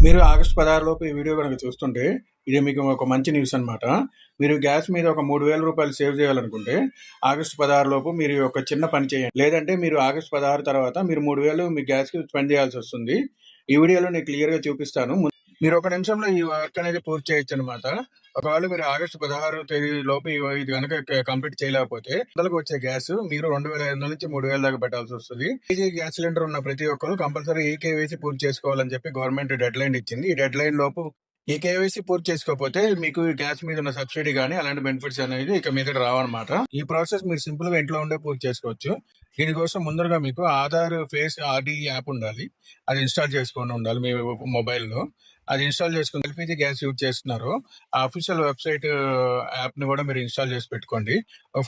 మీరు ఆగస్టు 16 లోపు ఈ వీడియో కనుక చూస్తుంటే ఇది మీకు ఒక మంచి న్యూస్ అనమాట. మీరు గ్యాస్ మీద ఒక 3000 రూపాయలు సేవ్ చేయాలనుకుంటే ఆగస్టు 16 లోపు మీరు ఒక చిన్న పని చేయండి. లేదంటే మీరు ఆగస్టు 16 తర్వాత మీరు 3000 మీ గ్యాస్కి స్పెండ్ చేయాల్సి వస్తుంది. ఈ వీడియోలో నేను క్లియర్గా చూపిస్తాను. మీరు ఒక నిమిషంలో ఈ వర్క్ అనేది పూర్తి చేయొచ్చు అనమాట. ఒకవేళ మీరు ఆగస్టు 16 తేదీ లోపు ఇది కనుక కంప్లీట్ చేయలేకపోతే వందలకు వచ్చే గ్యాస్ మీరు 2500 నుంచి 3000 దాకా పెట్టాల్సి వస్తుంది. కేజీ గ్యాస్ సిలిండర్ ఉన్న ప్రతి ఒక్కరు కంపల్సరీ ఈకేవైసీ పూర్తి చేసుకోవాలని చెప్పి గవర్నమెంట్ డెడ్ లైన్ ఇచ్చింది. ఈ డెడ్ లైన్ లోపు ఈ కేవైసీ పూర్తి చేసుకోకపోతే మీకు గ్యాస్ మీద ఉన్న సబ్సిడీ కానీ అలాంటి బెనిఫిట్స్ అనేది ఇక మీద రావన్నమాట. ఈ ప్రాసెస్ మీరు సింపుల్ గా ఇంట్లో ఉండే పూర్తి చేసుకోవచ్చు. దీనికోసం ముందరగా మీకు ఆధార్ ఫేస్ ఆర్డీ యాప్ ఉండాలి. అది ఇన్స్టాల్ చేసుకొని ఉండాలి మీ మొబైల్లో. అది ఇన్స్టాల్ చేసుకుని ఎల్పిజి గ్యాస్ యూజ్ చేస్తున్నారో ఆ అఫీషియల్ వెబ్సైట్ యాప్ ని కూడా మీరు ఇన్స్టాల్ చేసి పెట్టుకోండి.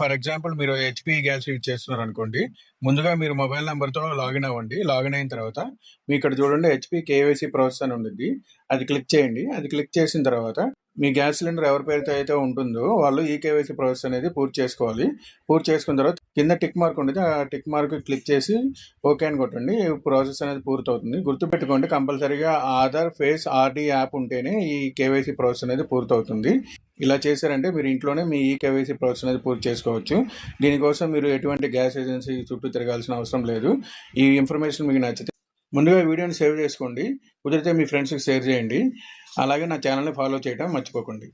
ఫర్ ఎగ్జాంపుల్ మీరు హెచ్పి గ్యాస్ యూజ్ చేస్తున్నారు అనుకోండి, ముందుగా మీరు మొబైల్ నెంబర్ తో లాగిన్ అవ్వండి. లాగిన్ అయిన తర్వాత మీ ఇక్కడ చూడండి హెచ్పి కేవైసీ ప్రాసెస్ అని ఉంటుంది. అది క్లిక్ చేయండి. అది క్లిక్ చేసిన తర్వాత మీ గ్యాస్ సిలిండర్ ఎవరి పేరుతో అయితే ఉంటుందో వాళ్ళు ఈ కేవైసీ ప్రాసెస్ అనేది పూర్తి చేసుకోవాలి. పూర్తి చేసుకున్న తర్వాత కింద టిక్ మార్క్ ఉంటుంది. ఆ టిక్ మార్క్ క్లిక్ చేసి ఓకే అని కొట్టండి. ప్రాసెస్ అనేది పూర్తవుతుంది. గుర్తుపెట్టుకోండి, కంపల్సరీగా ఆధార్ ఫేస్ ఆర్డీ యాప్ ఉంటేనే ఈ కేవైసీ ప్రాసెస్ అనేది పూర్తవుతుంది. ఇలా చేశారంటే మీరు ఇంట్లోనే మీ ఈ కేవైసీ ప్రాసెస్ అనేది పూర్తి చేసుకోవచ్చు. దీనికోసం మీరు ఎటువంటి గ్యాస్ ఏజెన్సీ చుట్టూ తిరగాల్సిన అవసరం లేదు. ఈ ఇన్ఫర్మేషన్ మీకు నచ్చితే ముందుగా వీడియోని సేవ్ చేసుకోండి. కుదిరితే మీ ఫ్రెండ్స్కి షేర్ చేయండి. అలాగే నా ఛానల్ని ఫాలో చేయడం మర్చిపోకండి.